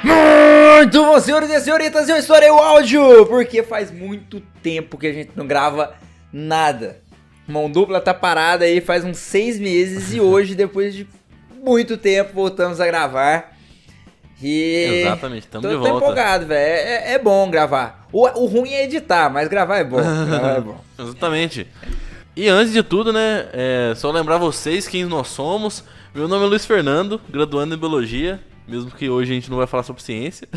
Muito bom, senhores e senhoritas, eu estourei o áudio, porque faz muito tempo que a gente não grava nada. Mão Dupla tá parada aí faz uns 6 meses e hoje, depois de muito tempo, voltamos a gravar. E exatamente, estamos de tô volta. empolgado, velho, é bom gravar. O ruim é editar, mas gravar é bom, gravar é bom. Exatamente. E antes de tudo, né, só lembrar vocês quem nós somos. Meu nome é Luiz Fernando, graduando em Biologia, mesmo que hoje a gente não vai falar sobre ciência.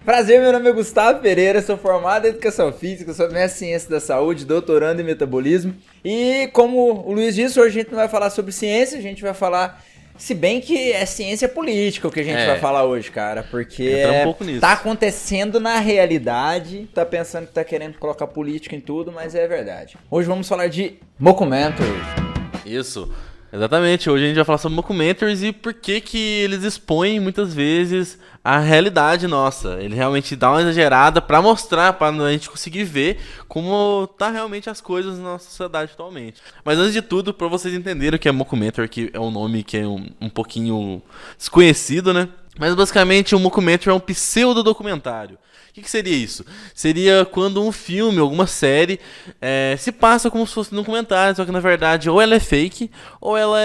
Prazer, meu nome é Gustavo Pereira, sou formado em Educação Física, sou mestre em Ciência da Saúde, doutorando em Metabolismo. E como o Luiz disse, hoje a gente não vai falar sobre ciência, a gente vai falar... Se bem que é ciência política o que a gente vai falar hoje, cara, porque um pouco nisso. Tá acontecendo na realidade, tá pensando que tá querendo colocar política em tudo, mas é verdade. Hoje vamos falar de mockumentary. Isso, exatamente. Hoje a gente vai falar sobre mockumentaries e por que eles expõem muitas vezes a realidade nossa. Ele realmente dá uma exagerada pra mostrar, pra a gente conseguir ver como tá realmente as coisas na nossa sociedade atualmente. Mas antes de tudo, pra vocês entenderem o que é mockumentary, que é um nome que é um pouquinho desconhecido, né? Mas basicamente um mockumentary é um pseudo-documentário. O que seria isso? Seria quando um filme, alguma série, se passa como se fosse um documentário, só que na verdade ou ela é fake, ou ela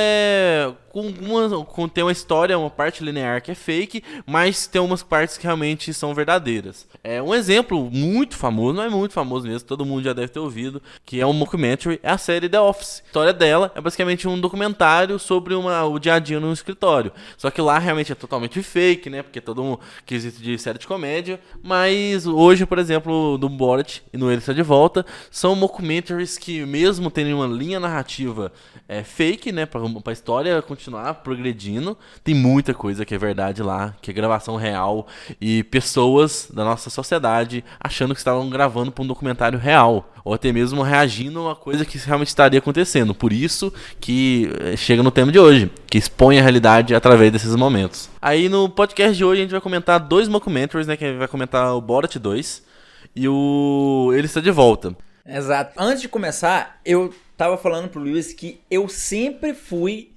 tem uma história, uma parte linear que é fake, mas tem umas partes que realmente são verdadeiras. Um exemplo muito famoso, não é muito famoso mesmo, todo mundo já deve ter ouvido, que é um mockumentary, é a série The Office. A história dela é basicamente um documentário sobre o dia a dia no escritório. Só que lá realmente é totalmente fake, né? Porque todo um quesito de série de comédia. Mas hoje, por exemplo, do Borat e no Ele Está de Volta, são mockumentaries que mesmo tendo uma linha narrativa fake, né? Pra história continuar progredindo, tem muita coisa que é verdade lá, que é gravação real e pessoas da nossa sociedade achando que estavam gravando para um documentário real, ou até mesmo reagindo a uma coisa que realmente estaria acontecendo. Por isso que chega no tema de hoje, que expõe a realidade através desses momentos. Aí no podcast de hoje a gente vai comentar 2 mockumentaries, né, que a gente vai comentar o Borat 2 e o Ele Está de Volta. Exato. Antes de começar, eu tava falando pro Luiz que eu sempre fui...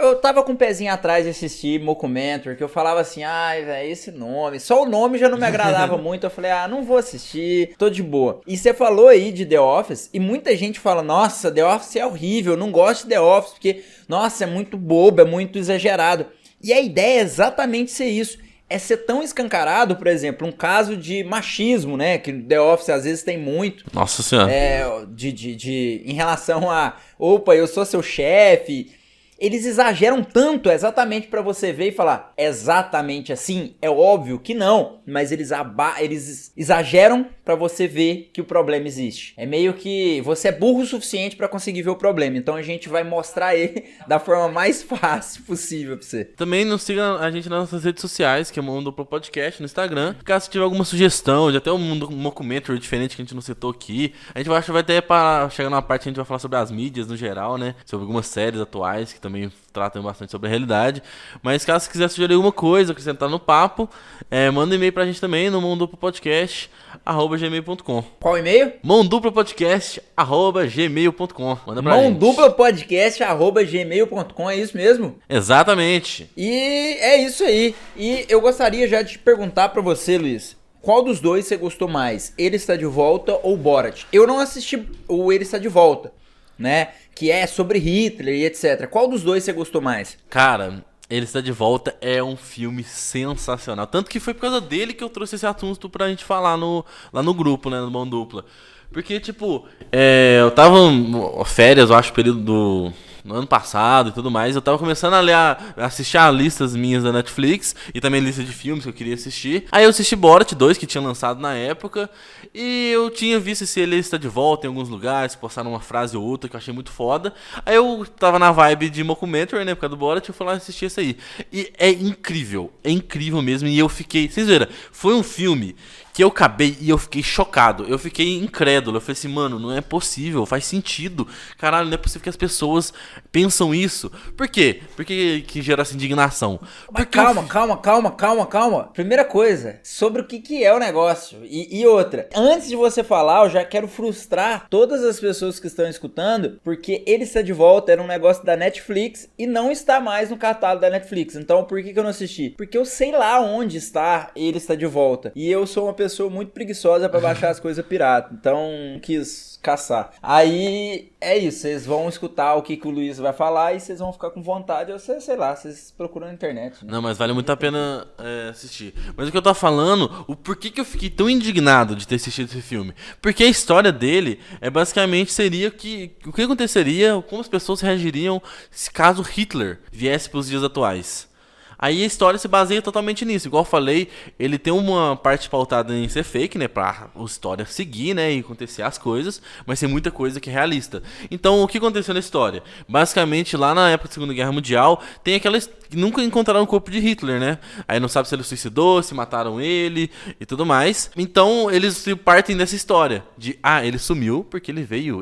Eu tava com o pezinho atrás de assistir mockumentary, que eu falava assim, velho, esse nome... Só o nome já não me agradava muito, eu falei, não vou assistir, tô de boa. E você falou aí de The Office, e muita gente fala, nossa, The Office é horrível, não gosto de The Office, porque, nossa, é muito bobo, é muito exagerado. E a ideia é exatamente ser isso. É ser tão escancarado, por exemplo, um caso de machismo, né? Que The Office às vezes tem muito. Nossa Senhora. Em relação a, opa, eu sou seu chefe. Eles exageram tanto exatamente pra você ver e falar, exatamente assim? É óbvio que não, mas eles exageram pra você ver que o problema existe. É meio que você é burro o suficiente pra conseguir ver o problema, então a gente vai mostrar ele da forma mais fácil possível pra você. Também nos siga a gente nas nossas redes sociais, que é Mão Dupla Podcast, no Instagram. Caso tiver alguma sugestão de até um mockumentary diferente que a gente não citou aqui, a gente vai até para chegar numa parte que a gente vai falar sobre as mídias no geral, né? Sobre algumas séries atuais que também tratam bastante sobre a realidade. Mas caso você quiser sugerir alguma coisa, acrescentar no papo, manda um e-mail pra gente também no mãoduplapodcast@gmail.com. Qual e-mail? mãoduplapodcast@gmail.com. Manda pra gente. mãoduplapodcast@gmail.com, é isso mesmo? Exatamente. E é isso aí. E eu gostaria já de te perguntar pra você, Luiz, qual dos dois você gostou mais? Ele Está de Volta ou Borat? Eu não assisti o Ele Está de Volta, né? Que é sobre Hitler e etc. Qual dos dois você gostou mais? Cara, Ele Está de Volta é um filme sensacional. Tanto que foi por causa dele que eu trouxe esse assunto pra gente falar lá no grupo, né? No Mão Dupla. Porque, tipo, eu tava férias, eu acho, período no ano passado e tudo mais, eu tava começando a assistir as listas minhas da Netflix e também lista de filmes que eu queria assistir. Aí eu assisti Borat 2, que tinha lançado na época, e eu tinha visto se ele está de volta em alguns lugares, postaram uma frase ou outra que eu achei muito foda. Aí eu tava na vibe de mockumentary, né, por causa do Borat, eu fui lá assistir isso aí. E é incrível mesmo, e eu fiquei... Vocês viram, foi um filme que eu acabei e eu fiquei chocado. Eu fiquei incrédulo. Eu falei assim, mano, não é possível, faz sentido. Caralho, não é possível que as pessoas pensam isso. Por quê? Por que gera essa indignação? Mas calma. Primeira coisa, sobre o que é o negócio. E outra, antes de você falar, eu já quero frustrar todas as pessoas que estão escutando, porque Ele Está de Volta era um negócio da Netflix e não está mais no catálogo da Netflix. Então, por que eu não assisti? Porque eu sei lá onde está Ele Está de Volta. E eu sou uma pessoa muito preguiçosa pra baixar as coisas pirata. Então, quis caçar. Aí, é isso. Vocês vão escutar o que o Luiz vai falar e vocês vão ficar com vontade. Ou sei lá, vocês procuram na internet. Né? Não, mas vale muito a pena assistir. Mas o que eu tô falando, o porquê que eu fiquei tão indignado de ter assistido esse filme? Porque a história dele basicamente seria o que aconteceria, como as pessoas reagiriam se caso Hitler viesse pros dias atuais. Aí a história se baseia totalmente nisso. Igual eu falei, ele tem uma parte pautada em ser fake, né? Pra a história seguir, né? E acontecer as coisas. Mas tem muita coisa que é realista. Então, o que aconteceu na história? Basicamente, lá na época da Segunda Guerra Mundial, tem aquelas... Nunca encontraram o corpo de Hitler, né? Aí não sabe se ele suicidou, se mataram ele e tudo mais. Então, eles partem dessa história. Ele sumiu porque ele veio.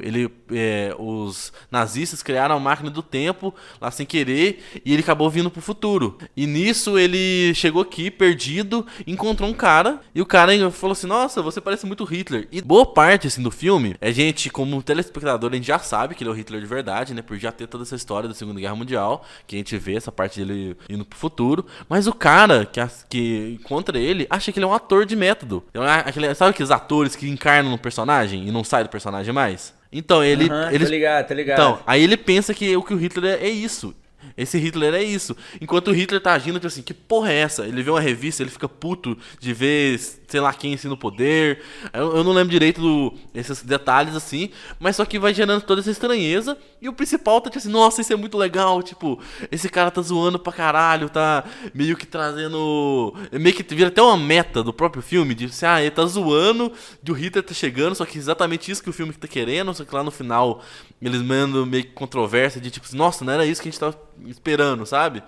Os nazistas criaram a máquina do tempo lá sem querer. E ele acabou vindo pro futuro. E nisso ele chegou aqui perdido, encontrou um cara e o cara falou assim, nossa, você parece muito Hitler. E boa parte assim do filme, a gente como telespectador, a gente já sabe que ele é o Hitler de verdade, né, por já ter toda essa história da Segunda Guerra Mundial, que a gente vê essa parte dele indo pro futuro, mas o cara que encontra ele, acha que ele é um ator de método. Sabe aqueles atores que encarnam no personagem e não sai do personagem mais? Então, ele... Tô ligado. Então, aí ele pensa que o Hitler é isso. Esse Hitler é isso. Enquanto o Hitler tá agindo, tipo assim, que porra é essa? Ele vê uma revista, ele fica puto de ver, sei lá quem ensina o poder. Eu não lembro direito esses detalhes, assim. Mas só que vai gerando toda essa estranheza. E o principal tá tipo assim, nossa, isso é muito legal. Tipo, esse cara tá zoando pra caralho, tá meio que trazendo... Meio que vira até uma meta do próprio filme. De assim, ele tá zoando, de o Hitler tá chegando. Só que exatamente isso que o filme tá querendo. Só que lá no final, eles mandam meio que controvérsia de tipo assim, nossa, não era isso que a gente tava esperando, sabe?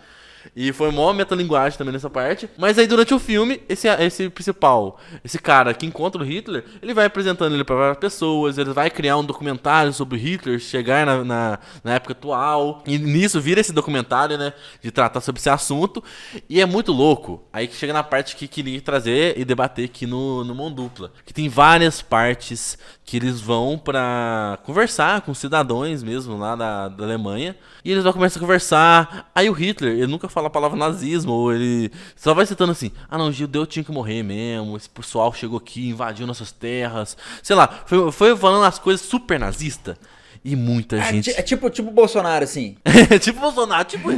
E foi mó metalinguagem também nessa parte. Mas aí durante o filme, esse principal, esse cara que encontra o Hitler, ele vai apresentando ele para várias pessoas, ele vai criar um documentário sobre o Hitler chegar na época atual. E nisso vira esse documentário, né? De tratar sobre esse assunto. E é muito louco. Aí que chega na parte que queria trazer e debater aqui no Mão Dupla. Que tem várias partes que eles vão pra conversar com cidadãos mesmo lá da Alemanha. E eles vão começar a conversar. Aí o Hitler, ele nunca fala a palavra nazismo, ou ele só vai citando assim, não, o judeu tinha que morrer mesmo, esse pessoal chegou aqui, invadiu nossas terras, sei lá, foi falando as coisas super nazista. E muita gente... É tipo Bolsonaro, assim. Tipo Bolsonaro, tipo...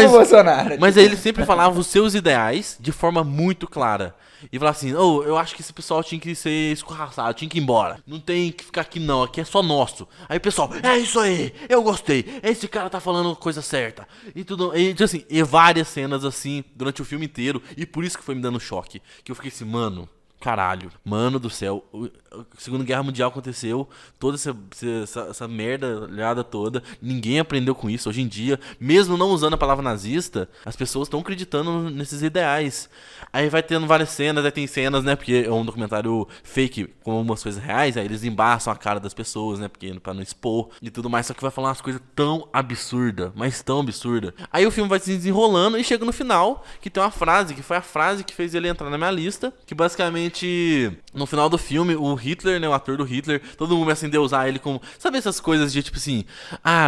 Bolsonaro. Mas aí ele sempre falava os seus ideais de forma muito clara. E falava assim, eu acho que esse pessoal tinha que ser escorraçado, tinha que ir embora. Não tem que ficar aqui não, aqui é só nosso. Aí o pessoal, é isso aí, eu gostei. Esse cara tá falando coisa certa. E tudo, e assim, e várias cenas assim, durante o filme inteiro. E por isso que foi me dando choque. Que eu fiquei assim, mano... Caralho, mano do céu, a Segunda Guerra Mundial aconteceu, toda essa merda toda, ninguém aprendeu com isso. Hoje em dia, mesmo não usando a palavra nazista, as pessoas estão acreditando nesses ideais. Aí vai tendo várias cenas, aí tem cenas, né, porque é um documentário fake com algumas coisas reais, aí eles embaçam a cara das pessoas, né, porque pra não expor e tudo mais, só que vai falar umas coisas tão absurdas, mas tão absurdas. Aí o filme vai se desenrolando e chega no final, que tem uma frase, que foi a frase que fez ele entrar na minha lista, que basicamente no final do filme, o Hitler, né, o ator do Hitler, todo mundo começa a endeusar ele como... Sabe essas coisas de tipo assim...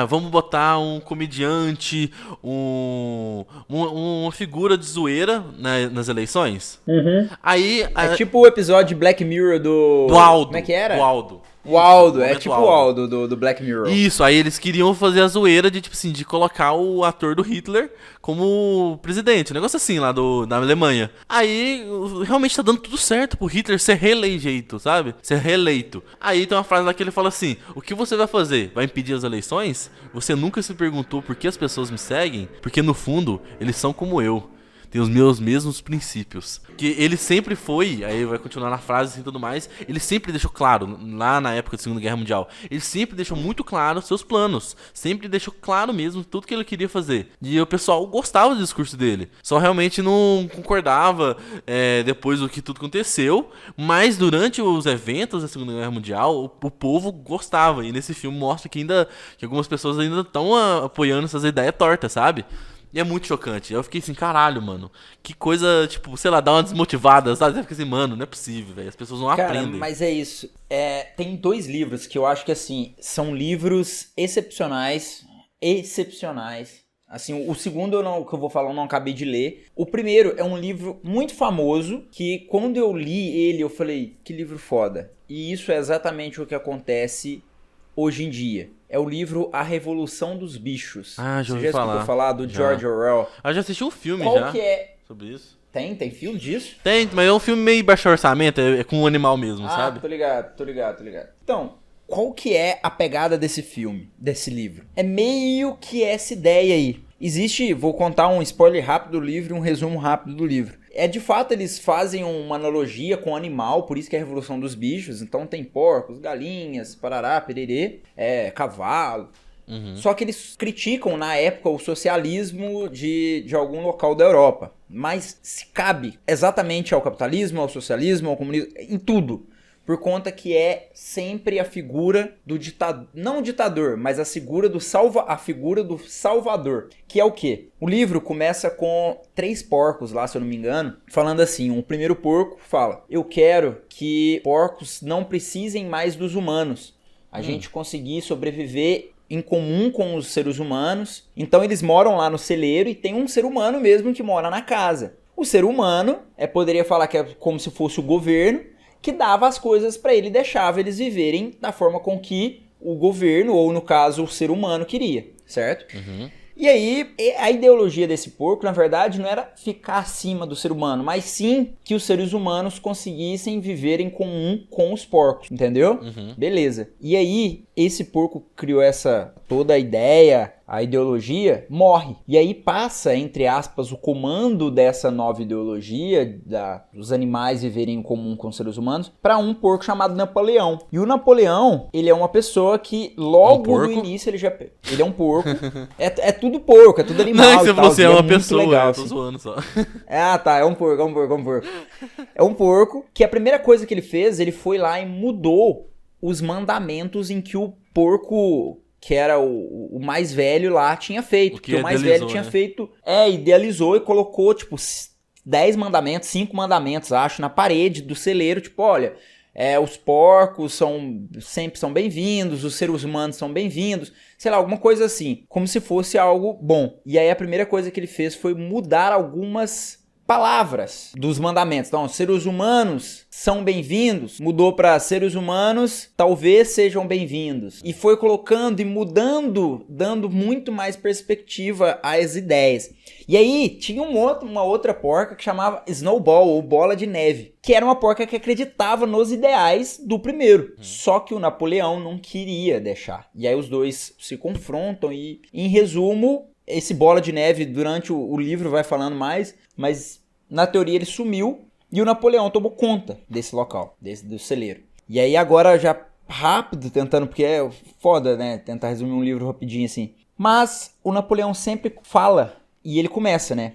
vamos botar um comediante, uma figura de zoeira, né, nas eleições? Uhum. Aí... É tipo o episódio de Black Mirror do Aldo. Como é que era? Do Aldo. O Aldo, é tipo o Aldo do Black Mirror. Isso, aí eles queriam fazer a zoeira de, tipo assim, de colocar o ator do Hitler como presidente. Um negócio assim, lá da Alemanha. Aí, realmente tá dando tudo certo pro Hitler ser reeleito, sabe? Ser reeleito. Aí tem uma frase lá que ele fala assim, o que você vai fazer? Vai impedir as eleições? Você nunca se perguntou por que as pessoas me seguem? Porque no fundo, eles são como eu. tem os meus mesmos princípios. Que ele sempre foi, aí vai continuar na frase assim e tudo mais, ele sempre deixou claro, lá na época da Segunda Guerra Mundial, ele sempre deixou muito claro os seus planos, sempre deixou claro mesmo tudo que ele queria fazer. E o pessoal gostava do discurso dele, só realmente não concordava depois do que tudo aconteceu, mas durante os eventos da Segunda Guerra Mundial, o povo gostava, e nesse filme mostra que algumas pessoas ainda estão apoiando essas ideias tortas, sabe? E é muito chocante. Eu fiquei assim, caralho, mano. Que coisa, tipo, sei lá, dá uma desmotivada, sabe? Você fica assim, mano, não é possível, velho. As pessoas não aprendem. Mas é isso. Tem 2 livros que eu acho que, assim, são livros excepcionais. Excepcionais. Assim, o segundo que eu vou falar eu não acabei de ler. O primeiro é um livro muito famoso, que quando eu li ele, eu falei, que livro foda. E isso é exatamente o que acontece hoje em dia. É o livro A Revolução dos Bichos. Ah, já ouvi Você já escutou falar do George Orwell? Eu já assisti um filme Qual que é? sobre isso. Tem filme disso? Tem, mas é um filme meio baixo orçamento, é com um animal mesmo, sabe? Tô ligado. Então, qual que é a pegada desse filme, desse livro? É meio que essa ideia aí. Vou contar um spoiler rápido do livro e um resumo rápido do livro. De fato, eles fazem uma analogia com o animal, por isso que é a Revolução dos Bichos. Então tem porcos, galinhas, parará, pererê, cavalo. Uhum. Só que eles criticam, na época, o socialismo de algum local da Europa. Mas se cabe exatamente ao capitalismo, ao socialismo, ao comunismo, em tudo. Por conta que é sempre a figura do ditador, não o ditador, mas a figura do salvador, que é o quê? O livro começa com 3 porcos lá, se eu não me engano, falando assim, o primeiro porco fala, eu quero que porcos não precisem mais dos humanos, a gente conseguir sobreviver em comum com os seres humanos, então eles moram lá no celeiro e tem um ser humano mesmo que mora na casa. O ser humano, poderia falar que é como se fosse o governo, que dava as coisas para ele, deixava eles viverem da forma com que o governo, ou no caso o ser humano, queria, certo? Uhum. E aí, a ideologia desse porco, na verdade, não era ficar acima do ser humano, mas sim que os seres humanos conseguissem viver em comum com os porcos, entendeu? Uhum. Beleza. E aí, esse porco criou toda a ideia, a ideologia, morre. E aí passa, entre aspas, o comando dessa nova ideologia, dos animais viverem em comum com os seres humanos, para um porco chamado Napoleão. E o Napoleão, ele é uma pessoa que logo no início ele é um porco. é tudo porco, é tudo animal. Não, você falou assim, é uma pessoa, legal, eu tô zoando só. Tá, é um porco. É um porco que a primeira coisa que ele fez, ele foi lá e mudou os mandamentos em que o porco, que era o mais velho lá, tinha feito. Que o mais velho tinha feito, idealizou e colocou, tipo, 10 mandamentos, 5 mandamentos, acho, na parede do celeiro, tipo, olha, os porcos sempre são bem-vindos, os seres humanos são bem-vindos, sei lá, alguma coisa assim, como se fosse algo bom. E aí a primeira coisa que ele fez foi mudar algumas palavras dos mandamentos. Então, seres humanos são bem-vindos, mudou para seres humanos talvez sejam bem-vindos. E foi colocando e mudando, dando muito mais perspectiva às ideias. E aí, tinha uma outra porca que chamava Snowball, ou Bola de Neve, que era uma porca que acreditava nos ideais do primeiro. Só que o Napoleão não queria deixar. E aí os dois se confrontam e, em resumo, esse Bola de Neve, durante o livro vai falando mais, mas na teoria ele sumiu e o Napoleão tomou conta desse local, do celeiro. E aí agora já rápido, tentando, porque é foda, né, tentar resumir um livro rapidinho assim. Mas o Napoleão sempre fala, e ele começa, né,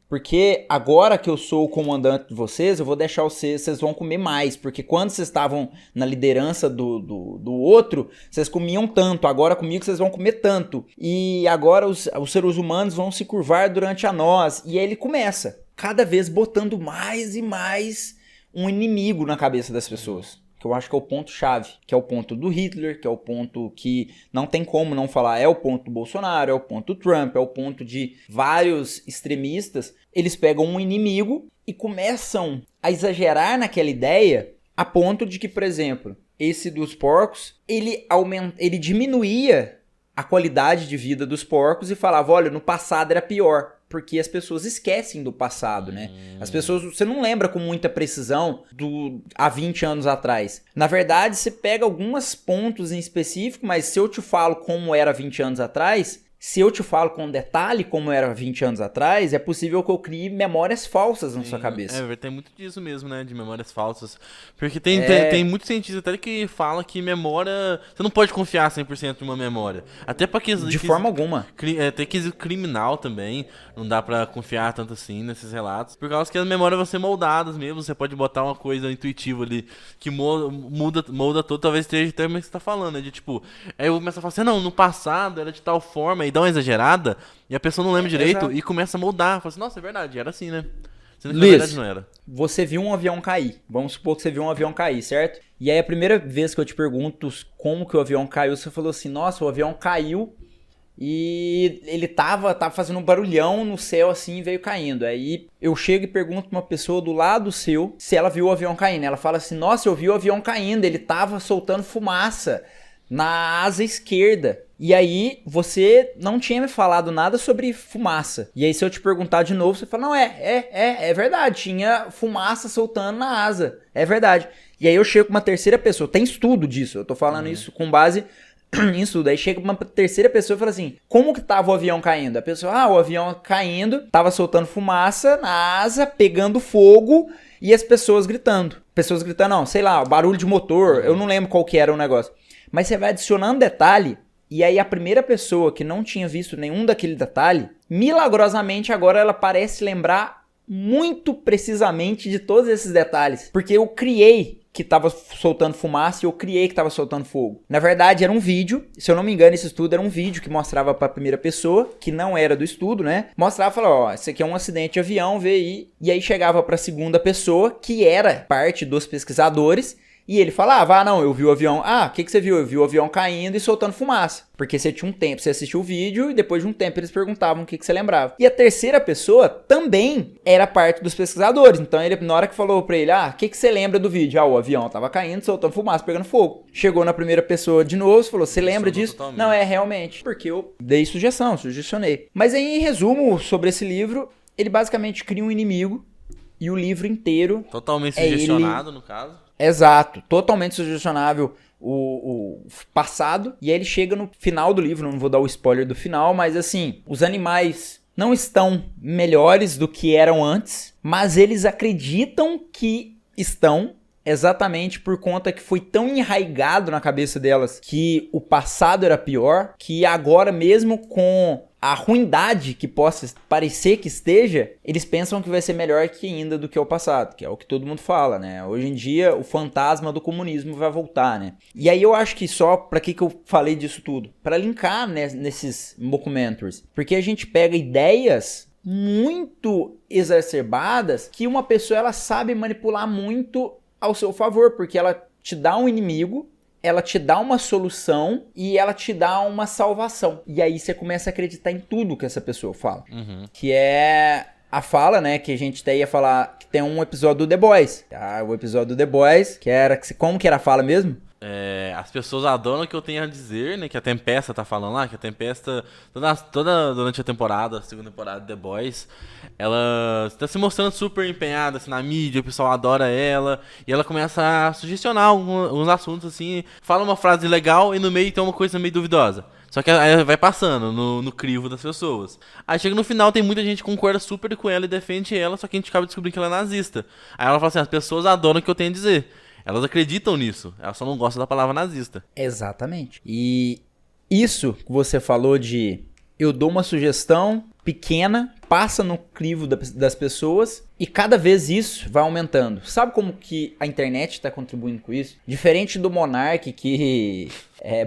porque agora que eu sou o comandante de vocês, eu vou deixar vocês vão comer mais, porque quando vocês estavam na liderança do outro, vocês comiam tanto, agora comigo vocês vão comer tanto, e agora os seres humanos vão se curvar durante a nós. E aí ele começa, cada vez botando mais e mais um inimigo na cabeça das pessoas, que eu acho que é o ponto-chave, que é o ponto do Hitler, que é o ponto que não tem como não falar, é o ponto do Bolsonaro, é o ponto do Trump, é o ponto de vários extremistas. Eles pegam um inimigo e começam a exagerar naquela ideia a ponto de que, por exemplo, esse dos porcos, ele diminuía a qualidade de vida dos porcos e falava, olha, no passado era pior. Porque as pessoas esquecem do passado, né? As pessoas, você não lembra com muita precisão há 20 anos atrás. Na verdade, você pega alguns pontos em específico, mas se eu te falo como era 20 anos atrás, se eu te falo com detalhe como era 20 anos atrás, é possível que eu crie memórias falsas na sua cabeça. Tem muito disso mesmo, né? De memórias falsas. Porque tem muito cientista até que fala que memória... Você não pode confiar 100% em uma memória. Até pra que... De forma alguma. Tem quesito criminal também. Não dá pra confiar tanto assim nesses relatos. Por causa que as memórias vão ser moldadas mesmo. Você pode botar uma coisa intuitiva ali que molda todo. Talvez esteja até o que você tá falando, né? De tipo... Aí eu vou começar a falar assim, não, no passado era de tal forma... dá uma exagerada, e a pessoa não lembra direito, exato. E começa a moldar. Fala assim, nossa, é verdade, era assim, né? Sendo que Luiz, na verdade não era. Você viu um avião cair. Vamos supor que você viu um avião cair, certo? E aí a primeira vez que eu te pergunto como que o avião caiu, você falou assim, nossa, o avião caiu e ele tava fazendo um barulhão no céu assim e veio caindo. Aí eu chego e pergunto pra uma pessoa do lado seu se ela viu o avião caindo. Ela fala assim, nossa, eu vi o avião caindo, ele tava soltando fumaça na asa esquerda. E aí, você não tinha me falado nada sobre fumaça. E aí, se eu te perguntar de novo, você fala, não, é verdade, tinha fumaça soltando na asa. É verdade. E aí, eu chego com uma terceira pessoa, tem estudo disso, eu tô falando isso com base em estudo. Aí, chega uma terceira pessoa e fala assim, como que tava o avião caindo? A pessoa, o avião caindo, tava soltando fumaça na asa, pegando fogo e as pessoas gritando. Pessoas gritando, não, sei lá, barulho de motor, eu não lembro qual que era o negócio. Mas você vai adicionando detalhe, e aí a primeira pessoa que não tinha visto nenhum daquele detalhe, milagrosamente agora ela parece lembrar muito precisamente de todos esses detalhes. Porque eu criei que estava soltando fumaça e eu criei que estava soltando fogo. Na verdade era um vídeo, se eu não me engano esse estudo era um vídeo que mostrava para a primeira pessoa, que não era do estudo, né? Mostrava e falava, esse aqui é um acidente de avião, vê aí. E aí chegava para a segunda pessoa, que era parte dos pesquisadores, e ele falava, não, eu vi o avião. O que você viu? Eu vi o avião caindo e soltando fumaça. Porque você tinha um tempo, você assistiu o vídeo e depois de um tempo eles perguntavam o que você lembrava. E a terceira pessoa também era parte dos pesquisadores. Então ele, na hora que falou pra ele, o que você lembra do vídeo? O avião tava caindo, soltando fumaça, pegando fogo. Chegou na primeira pessoa de novo, falou, você lembra disso? Totalmente. Não, realmente. Porque eu dei sugestionei. Mas aí, em resumo, sobre esse livro, ele basicamente cria um inimigo e o livro inteiro... Totalmente sugestionado, no caso. Exato, totalmente sugestionável o passado. E aí ele chega no final do livro, não vou dar o spoiler do final, mas assim, os animais não estão melhores do que eram antes, mas eles acreditam que estão, exatamente por conta que foi tão enraigado na cabeça delas que o passado era pior, que agora mesmo com a ruindade que possa parecer que esteja, eles pensam que vai ser melhor que ainda do que o passado, que é o que todo mundo fala, né? Hoje em dia, o fantasma do comunismo vai voltar, né? E aí eu acho que só, pra que eu falei disso tudo? Pra linkar, né, nesses mockumentaries. Porque a gente pega ideias muito exacerbadas que uma pessoa, ela sabe manipular muito ao seu favor, porque ela te dá um inimigo, ela te dá uma solução e ela te dá uma salvação. E aí você começa a acreditar em tudo que essa pessoa fala. Uhum. Que é a fala, né, que a gente até ia falar, que tem um episódio do The Boys. O episódio do The Boys, que era... Como que era a fala mesmo? As pessoas adoram o que eu tenho a dizer, né? Que a Tempesta tá falando lá, que a Tempesta, toda durante a temporada, a segunda temporada de The Boys, ela está se mostrando super empenhada assim, na mídia, o pessoal adora ela, e ela começa a sugestionar alguns assuntos assim, fala uma frase legal e no meio tem uma coisa meio duvidosa. Só que aí vai passando no crivo das pessoas. Aí chega no final, tem muita gente que concorda super com ela e defende ela, só que a gente acaba descobrindo que ela é nazista. Aí ela fala assim, as pessoas adoram o que eu tenho a dizer. Elas acreditam nisso, elas só não gostam da palavra nazista. Exatamente. E isso que você falou de eu dou uma sugestão pequena, passa no crivo das pessoas e cada vez isso vai aumentando. Sabe como que a internet está contribuindo com isso? Diferente do Monark que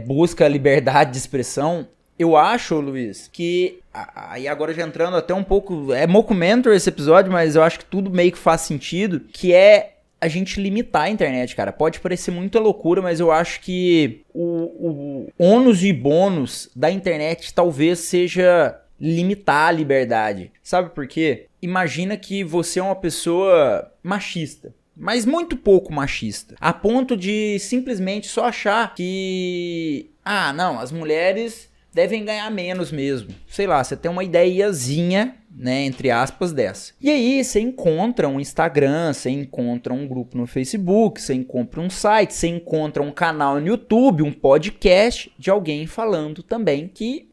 busca liberdade de expressão, eu acho, Luiz, que... Aí agora já entrando até um pouco... É mockumentary esse episódio, mas eu acho que tudo meio que faz sentido, que é a gente limitar a internet, cara. Pode parecer muita loucura, mas eu acho que o ônus e bônus da internet talvez seja limitar a liberdade. Sabe por quê? Imagina que você é uma pessoa machista, mas muito pouco machista, a ponto de simplesmente só achar que... não, as mulheres devem ganhar menos mesmo. Sei lá, você tem uma ideiazinha, né, entre aspas, dessa. E aí você encontra um Instagram, você encontra um grupo no Facebook, você encontra um site, você encontra um canal no YouTube, um podcast de alguém falando também que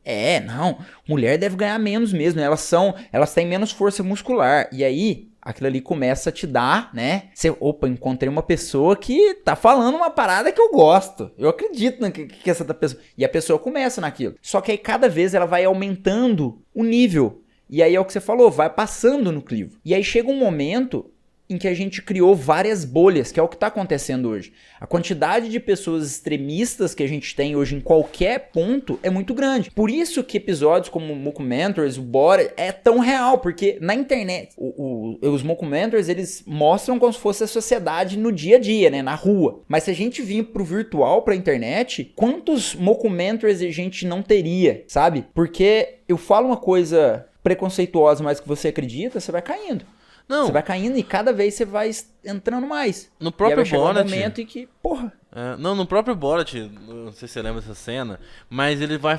não, mulher deve ganhar menos mesmo, elas têm menos força muscular. E aí aquilo ali começa a te dar, né? Opa, encontrei uma pessoa que tá falando uma parada que eu gosto. Eu acredito que essa pessoa... E a pessoa começa naquilo. Só que aí cada vez ela vai aumentando o nível. E aí é o que você falou, vai passando no crivo. E aí chega um momento em que a gente criou várias bolhas, que é o que está acontecendo hoje. A quantidade de pessoas extremistas que a gente tem hoje em qualquer ponto é muito grande. Por isso que episódios como o Mockumentaries, o Bora, é tão real, porque na internet, os Mockumentaries, eles mostram como se fosse a sociedade no dia a dia, né, na rua. Mas se a gente vir pro virtual, pra internet, quantos Mockumentaries a gente não teria, sabe? Porque eu falo uma coisa preconceituosa, mas que você acredita, você vai caindo. Não. Você vai caindo e cada vez você vai entrando mais. No próprio Borat. Um momento em que, porra. No próprio Borat, não sei se você lembra dessa cena, mas ele vai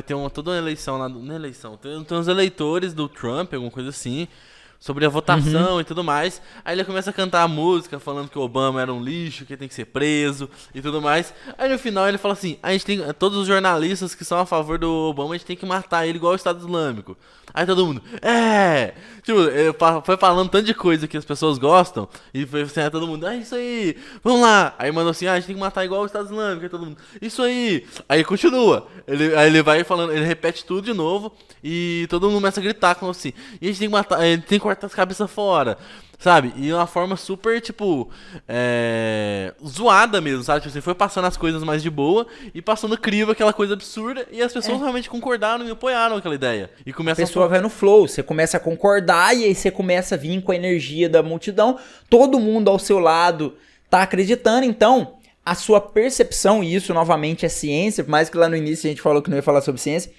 ter toda uma eleição lá, não é eleição, tem uns eleitores do Trump, alguma coisa assim, sobre a votação e tudo mais. Aí ele começa a cantar a música falando que o Obama era um lixo, que tem que ser preso e tudo mais. Aí no final ele fala assim, todos os jornalistas que são a favor do Obama, a gente tem que matar ele igual o Estado Islâmico. Aí todo mundo, tipo, foi falando tanto de coisa que as pessoas gostam, e foi assim, todo mundo, isso aí, vamos lá. Aí mandou assim, a gente tem que matar igual o Estado Islâmico, aí todo mundo, isso aí. Aí continua, aí ele vai falando, ele repete tudo de novo, e todo mundo começa a gritar, como assim, e a gente tem que matar, a gente tem que cortar as cabeças fora. Sabe? E uma forma super, tipo, zoada mesmo, sabe? Tipo assim, foi passando as coisas mais de boa e passando crivo aquela coisa absurda e as pessoas realmente concordaram e apoiaram aquela ideia. E começa a pessoa vai no flow, você começa a concordar e aí você começa a vir com a energia da multidão, todo mundo ao seu lado tá acreditando, então a sua percepção, e isso novamente é ciência, por mais que lá no início a gente falou que não ia falar sobre ciência,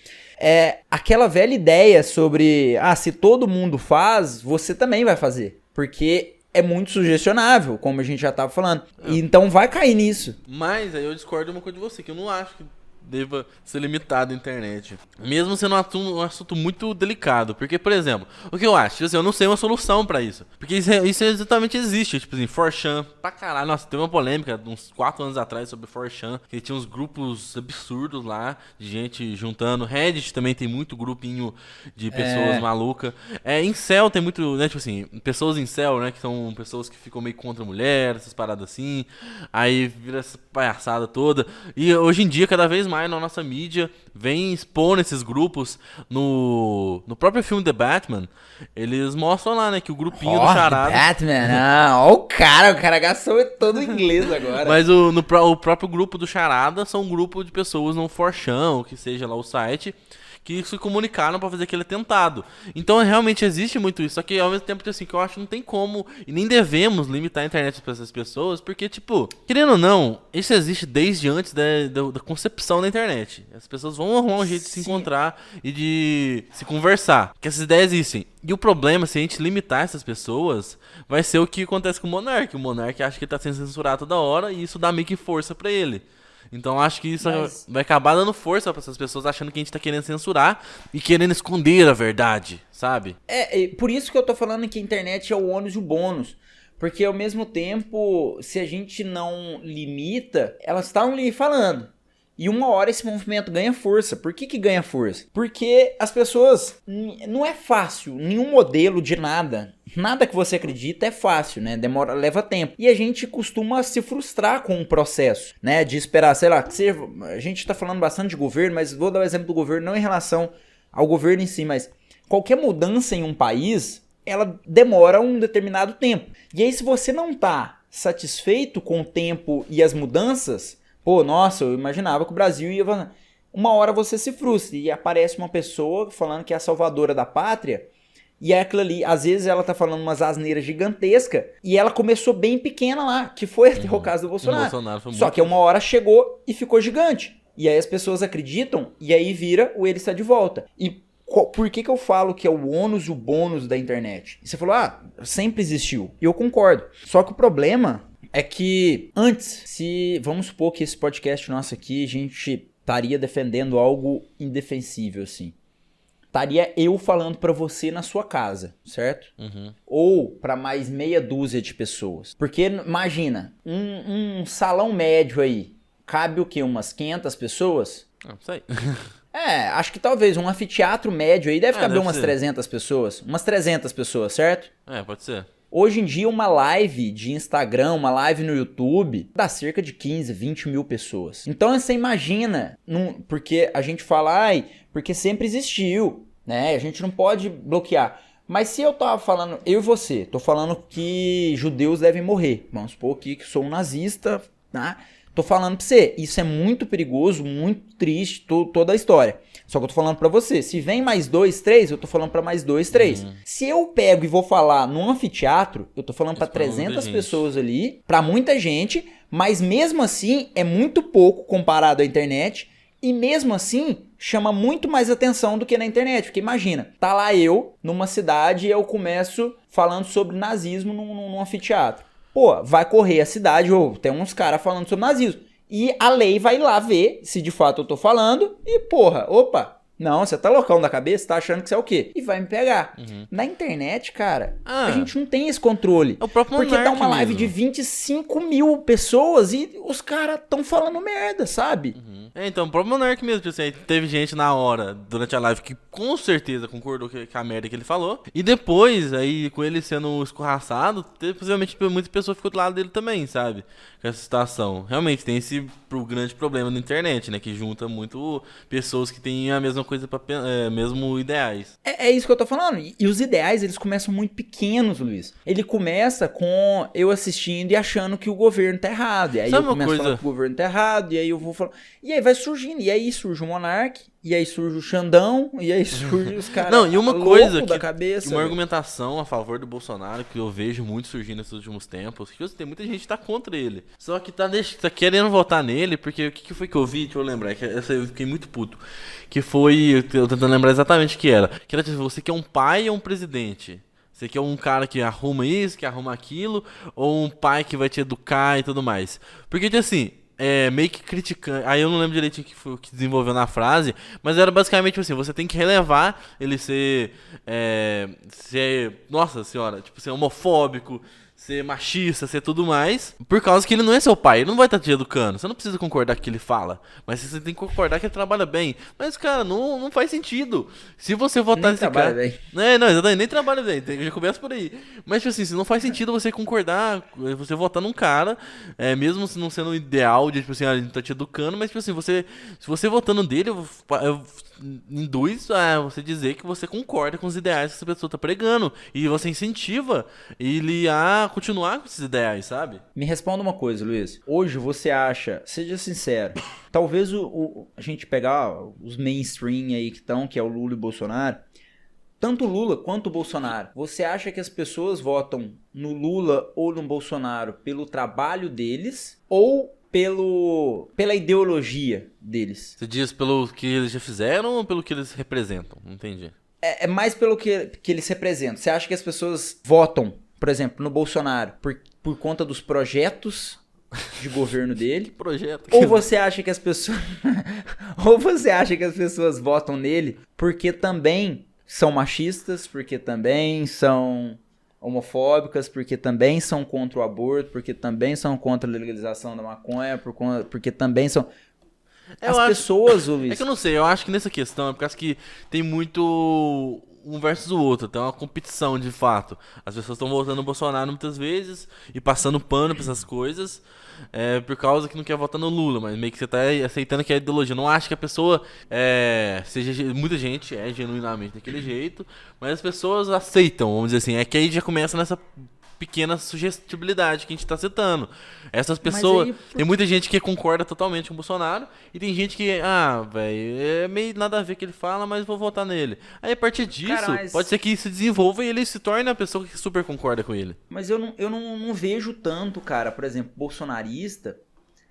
aquela velha ideia sobre, se todo mundo faz, você também vai fazer. Porque é muito sugestionável, como a gente já tava falando. Então vai cair nisso. Mas aí eu discordo uma coisa de você, que eu não acho que deva ser limitado à internet. Mesmo sendo um assunto muito delicado. Porque, por exemplo, o que eu acho? Assim, eu não sei uma solução pra isso. Porque isso exatamente existe. Tipo assim, 4chan, pra caralho. Nossa, teve uma polêmica uns 4 anos atrás sobre 4chan. Que tinha uns grupos absurdos lá, de gente juntando. Reddit também tem muito grupinho de pessoas malucas. Incel tem muito, né? Tipo assim, pessoas incel, né? Que são pessoas que ficam meio contra a mulher, essas paradas assim. Aí vira essa palhaçada toda. E hoje em dia, cada vez mais na nossa mídia vem expondo esses grupos. No próprio filme The Batman, eles mostram lá, né, que o grupinho do Charada... The Batman, ó o cara gastou todo o inglês agora. Mas o próprio grupo do Charada são um grupo de pessoas no 4chan, ou que seja lá o site, que se comunicaram pra fazer aquele atentado. Então realmente existe muito isso. Só que ao mesmo tempo assim, que eu acho que não tem como e nem devemos limitar a internet pra essas pessoas, porque tipo, querendo ou não, isso existe desde antes da concepção da internet. As pessoas vão arrumar um jeito de se encontrar e de se conversar. Porque essas ideias existem. E o problema, se a gente limitar essas pessoas, vai ser o que acontece com o Monark. O Monark acha que ele tá sendo censurado toda hora e isso dá meio que força pra ele. Então acho que isso vai acabar dando força pra essas pessoas achando que a gente tá querendo censurar e querendo esconder a verdade, sabe? Por isso que eu tô falando que a internet é o ônus e o bônus. Porque ao mesmo tempo, se a gente não limita, elas estão ali falando. E uma hora esse movimento ganha força. Por que ganha força? Porque as pessoas... Não é fácil, nenhum modelo de nada. Nada que você acredita é fácil, né? Leva tempo. E a gente costuma se frustrar com o processo, né? De esperar, sei lá, a gente tá falando bastante de governo, mas vou dar o exemplo do governo, não em relação ao governo em si, mas qualquer mudança em um país, ela demora um determinado tempo. E aí, se você não tá satisfeito com o tempo e as mudanças... Pô, nossa, eu imaginava que o Brasil ia... Uma hora você se frustra e aparece uma pessoa falando que é a salvadora da pátria e é aquilo ali, às vezes ela tá falando umas asneiras gigantescas e ela começou bem pequena lá, que foi até o caso do Bolsonaro. Só que uma hora chegou e ficou gigante. E aí as pessoas acreditam e aí vira o ele está de volta. E por que eu falo que é o ônus e o bônus da internet? E você falou, sempre existiu. E eu concordo. Só que o problema... é que antes, vamos supor que esse podcast nosso aqui, a gente estaria defendendo algo indefensível, assim. Estaria eu falando pra você na sua casa, certo? Ou pra mais meia dúzia de pessoas. Porque, imagina, um salão médio aí, cabe o quê? Umas 500 pessoas? Não sei. Acho que talvez um anfiteatro médio aí deve caber deve umas ser. 300 pessoas. Umas 300 pessoas, certo? Pode ser. Hoje em dia, uma live de Instagram, uma live no YouTube, dá cerca de 15, 20 mil pessoas. Então, você imagina, porque a gente fala, porque sempre existiu, né? A gente não pode bloquear. Mas se eu tava falando, eu e você, tô falando que judeus devem morrer. Vamos supor aqui que sou um nazista, tá? Tô falando pra você, isso é muito perigoso, muito triste, toda a história. Só que eu tô falando pra você, se vem mais 2, 3, eu tô falando pra mais 2, 3. Se eu pego e vou falar num anfiteatro, eu tô falando pra 300 pessoas ali, pra muita gente, mas mesmo assim é muito pouco comparado à internet, e mesmo assim chama muito mais atenção do que na internet. Porque imagina, tá lá eu, numa cidade, e eu começo falando sobre nazismo num anfiteatro. Pô, vai correr a cidade, ou tem uns caras falando sobre nazismo. E a lei vai lá ver se de fato eu tô falando. E porra, opa, não, você tá loucão da cabeça, tá achando que você é o quê? E vai me pegar. Na internet, cara, a gente não tem esse controle. É o próprio Porque dá uma Monark live mesmo. de 25 mil pessoas e os caras tão falando merda, sabe? Então, o próprio Monark mesmo, tipo assim, teve gente na hora, durante a live, que com certeza concordou com a merda que ele falou. E depois, aí, com ele sendo escorraçado, possivelmente muita pessoa ficou do lado dele também, sabe? Com essa situação. Realmente, tem esse grande problema na internet, né? Que junta muito pessoas que têm a mesma coisa, mesmo ideais. É isso que eu tô falando. E os ideais, eles começam muito pequenos, Luiz. Ele começa com eu assistindo e achando que o governo tá errado. E aí Sabe eu uma começo coisa? falando que o governo tá errado, e aí eu vou falando... E aí vai surgindo, e aí surge o Monark, e aí surge o Xandão, e aí surge os caras Não, e uma louco coisa da que cabeça. uma velho. argumentação a favor do Bolsonaro que eu vejo muito surgindo nesses últimos tempos, que tem muita gente que tá contra ele. Só que tá querendo votar nele, porque o que foi que eu vi? Deixa eu lembrar, que essa eu fiquei muito puto. Que foi, eu tô tentando lembrar exatamente o que era. Que era tipo, você quer um pai ou um presidente? Você quer um cara que arruma isso, que arruma aquilo, ou um pai que vai te educar e tudo mais? Porque, tipo assim, meio que criticando. Aí eu não lembro direitinho o que foi o que desenvolveu na frase, mas era basicamente assim: você tem que relevar ele ser. Nossa senhora, tipo, ser homofóbico, ser machista, ser tudo mais, por causa que ele não é seu pai, ele não vai estar te educando. Você não precisa concordar com o que ele fala, mas você tem que concordar que ele trabalha bem. Mas, cara, não faz sentido. Se você votar Nem nesse trabalha cara. bem. Não, exatamente, nem trabalha bem, já começa por aí. Mas, tipo assim, se não faz sentido você concordar, você votar num cara, mesmo se não sendo o ideal de, tipo assim, ele tá te educando, mas, tipo assim, se você votando dele, eu induz a você dizer que você concorda com os ideais que essa pessoa tá pregando. E você incentiva ele a continuar com esses ideais, sabe? Me responda uma coisa, Luiz. Hoje você acha, seja sincero, talvez a gente pegar os mainstream aí que é o Lula e o Bolsonaro, tanto o Lula quanto o Bolsonaro, você acha que as pessoas votam no Lula ou no Bolsonaro pelo trabalho deles ou pela ideologia deles? Você diz pelo que eles já fizeram ou pelo que eles representam? Não entendi. É mais pelo que eles representam. Você acha que as pessoas votam, por exemplo, no Bolsonaro por conta dos projetos de governo dele? Projeto. Ou você acha que as pessoas ou você acha que as pessoas votam nele porque também são machistas, porque também são homofóbicas, porque também são contra o aborto, porque também são contra a legalização da maconha, porque também são pessoas, Luiz. É que eu não sei, eu acho que nessa questão é por causa que tem muito um versus o outro, tem uma competição de fato. As pessoas estão votando no Bolsonaro muitas vezes e passando pano pra essas coisas, por causa que não quer votar no Lula, mas meio que você tá aceitando que é ideologia. Eu não acho que a pessoa muita gente é genuinamente daquele jeito, mas as pessoas aceitam, vamos dizer assim. É que aí já começa nessa pequena sugestibilidade que a gente tá citando. Essas pessoas... aí, Tem muita gente que concorda totalmente com o Bolsonaro e tem gente que, velho, é meio nada a ver que ele fala, mas vou votar nele. Aí a partir disso, Cara, pode ser que isso se desenvolva e ele se torne a pessoa que super concorda com ele. Mas eu não vejo tanto, cara, por exemplo, bolsonarista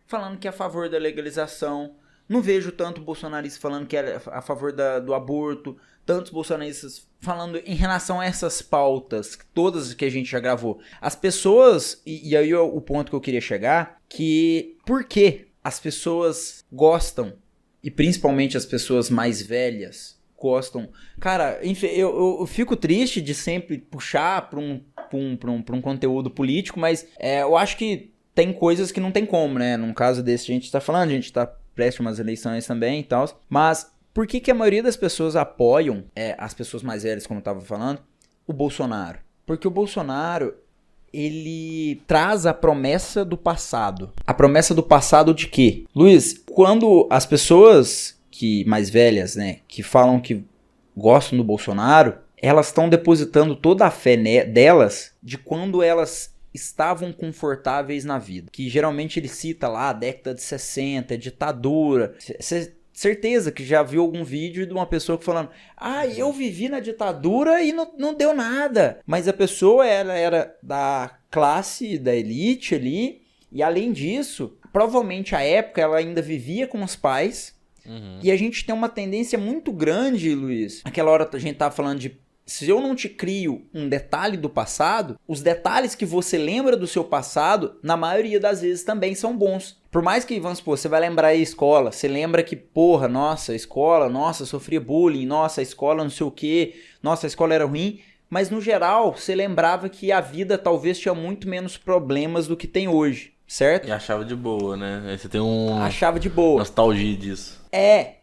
falando que é a favor da legalização. Não vejo tanto bolsonarista falando que é a favor do aborto. Tantos bolsonaristas falando em relação a essas pautas, todas que a gente já gravou. As pessoas, e aí o ponto que eu queria chegar, que por que as pessoas gostam e principalmente as pessoas mais velhas gostam. Cara, enfim, eu fico triste de sempre puxar pra um conteúdo político, mas eu acho que tem coisas que não tem como, né? Num caso desse a gente tá falando, a gente tá prestes a umas eleições também e tal, mas por que a maioria das pessoas apoiam, as pessoas mais velhas, como eu tava falando, o Bolsonaro? Porque o Bolsonaro, ele traz a promessa do passado. A promessa do passado de quê? Luiz, quando as pessoas que mais velhas, né, que falam que gostam do Bolsonaro, elas estão depositando toda a fé delas de quando elas estavam confortáveis na vida. Que geralmente ele cita lá a década de 60, ditadura. Certeza que já viu algum vídeo de uma pessoa falando: eu vivi na ditadura e não deu nada. Mas a pessoa ela era da classe, da elite ali, e além disso, provavelmente à época ela ainda vivia com os pais. E a gente tem uma tendência muito grande, Luiz. Naquela hora a gente tava falando de: se eu não te crio um detalhe do passado, os detalhes que você lembra do seu passado, na maioria das vezes também são bons. Por mais que, vamos supor, você vai lembrar aí a escola, você lembra que, porra, nossa, a escola, nossa, sofria bullying, nossa, a escola não sei o quê, nossa, a escola era ruim, mas no geral, você lembrava que a vida talvez tinha muito menos problemas do que tem hoje, certo? E achava de boa, né? Aí você tem achava de boa. Nostalgia disso. É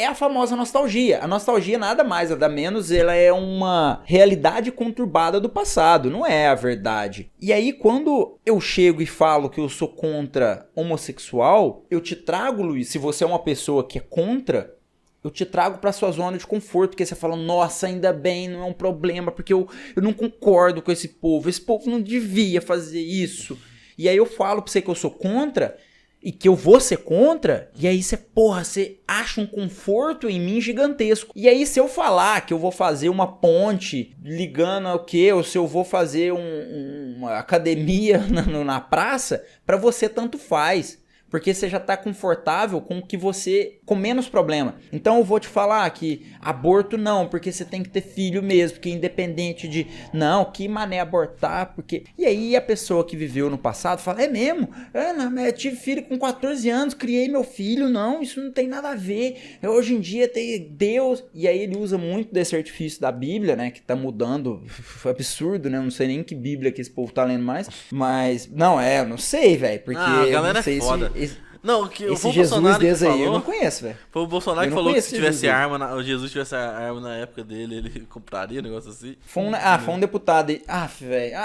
a famosa nostalgia. A nostalgia nada mais, nada menos, ela é uma realidade conturbada do passado, não é a verdade. E aí quando eu chego e falo que eu sou contra homossexual, eu te trago, Luiz, se você é uma pessoa que é contra, eu te trago pra sua zona de conforto, porque você fala: nossa, ainda bem, não é um problema, porque eu não concordo com esse povo não devia fazer isso. E aí eu falo pra você que eu sou contra, e que eu vou ser contra, e aí você acha um conforto em mim gigantesco. E aí se eu falar que eu vou fazer uma ponte ligando ao quê, ou se eu vou fazer uma academia na praça, pra você tanto faz. Porque você já tá confortável com menos problema. Então eu vou te falar que aborto não, porque você tem que ter filho mesmo, porque independente de, não, que mané abortar, porque... E aí a pessoa que viveu no passado fala: é mesmo? Não, eu tive filho com 14 anos, criei meu filho, não, isso não tem nada a ver. Hoje em dia tem Deus... E aí ele usa muito desse artifício da Bíblia, né, que tá mudando, absurdo, né, eu não sei nem que Bíblia que esse povo tá lendo mais, mas, eu não sei, velho, porque... a galera eu não sei é foda. Não, que esse Jesus desse aí eu não conheço, velho. Foi o Bolsonaro que falou que se tivesse arma, o Jesus tivesse arma na época dele, ele compraria um negócio assim. Foi um deputado aí. Velho.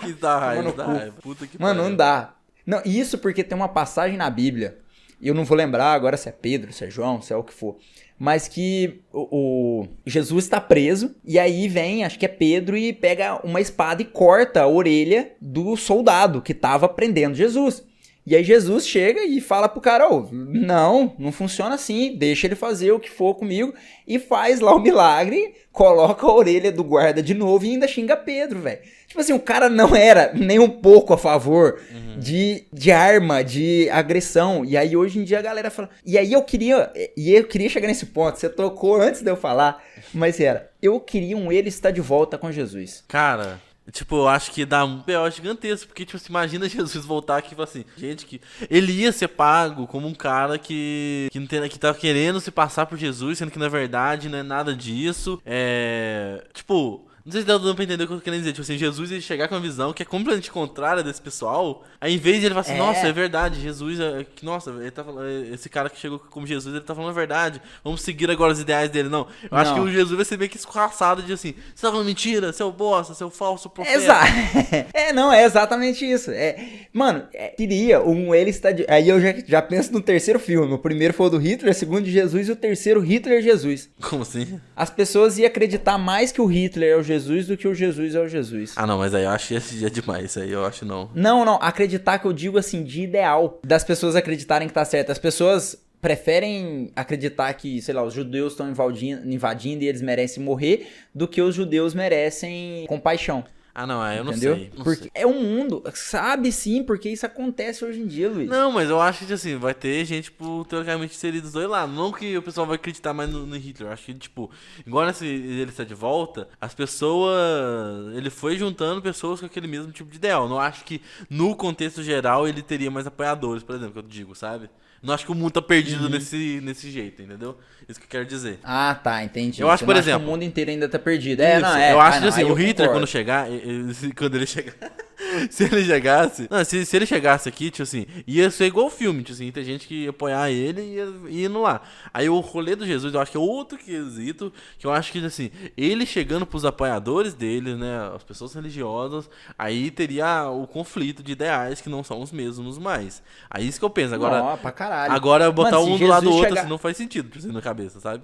Que dá raiva. Puta que Mano, não dá. Não, isso porque tem uma passagem na Bíblia, e eu não vou lembrar agora se é Pedro, se é João, se é o que for, mas que o Jesus está preso, e aí vem, acho que é Pedro, e pega uma espada e corta a orelha do soldado que tava prendendo Jesus. E aí Jesus chega e fala pro cara: não funciona assim, deixa ele fazer o que for comigo, e faz lá o milagre, coloca a orelha do guarda de novo e ainda xinga Pedro, velho. Tipo assim, o cara não era nem um pouco a favor de arma, de agressão. E aí hoje em dia a galera fala... E aí eu queria chegar nesse ponto, você tocou antes de eu falar, mas eu queria ele estar de volta com Jesus. Cara... Tipo, eu acho que dá um B.O. gigantesco, porque, tipo, você imagina Jesus voltar aqui e falar assim, gente, que ele ia ser pago como um cara que tá querendo se passar por Jesus, sendo que na verdade não é nada disso. Tipo, não sei se dá pra entender o que eu tô querendo dizer. Tipo assim, Jesus ele chegar com uma visão que é completamente contrária desse pessoal. Aí em vez de ele falar assim, nossa, é verdade, Jesus nossa, ele tá falando, esse cara que chegou como Jesus, ele tá falando a verdade. Vamos seguir agora os ideais dele. Não, eu acho que o Jesus vai ser meio que escorraçado de assim, você tá falando mentira, seu bosta, seu falso profeta. É exatamente isso. Mano, queria ele está de... Aí eu já penso no terceiro filme. O primeiro foi o do Hitler, o segundo de Jesus e o terceiro Hitler Jesus. Como assim? As pessoas iam acreditar mais que o Hitler é o Jesus do que o Jesus é o Jesus. Ah, não, mas aí eu acho que esse dia é demais, isso aí eu acho não. Não, acreditar que eu digo assim, de ideal, das pessoas acreditarem que tá certo. As pessoas preferem acreditar que, sei lá, os judeus estão invadindo e eles merecem morrer, do que os judeus merecem compaixão. Ah, não, eu entendeu? Não sei. Porque é um mundo, sabe sim, porque isso acontece hoje em dia, Luiz. Não, mas eu acho que, assim, vai ter gente, tipo, teoricamente seria dos dois lados. Não que o pessoal vai acreditar mais no Hitler. Eu acho que, tipo, igual ele está de volta, as pessoas... Ele foi juntando pessoas com aquele mesmo tipo de ideal. Não acho que, no contexto geral, ele teria mais apoiadores, por exemplo, que eu digo, sabe? Não acho que o mundo tá perdido nesse jeito, entendeu? Isso que eu quero dizer. Ah, tá, entendi. Eu acho, Você por não acha exemplo... que o mundo inteiro ainda tá perdido. Eu acho que assim, aí o eu Hitler, concordo. quando chegar, quando ele chegar... Se ele chegasse... Não, se ele chegasse aqui, tipo assim, ia ser igual o filme, tipo assim, tem gente que ia apoiar ele e ia indo lá. Aí o rolê do Jesus, eu acho que é outro quesito, que eu acho que, assim, ele chegando pros apoiadores dele, né, as pessoas religiosas, aí teria o conflito de ideais que não são os mesmos mais. Aí isso que eu penso. Agora, Não, pra caralho. agora botar Mano, um se do lado do Jesus outro, chegar- assim, não faz sentido, tipo assim, na cabeça, sabe?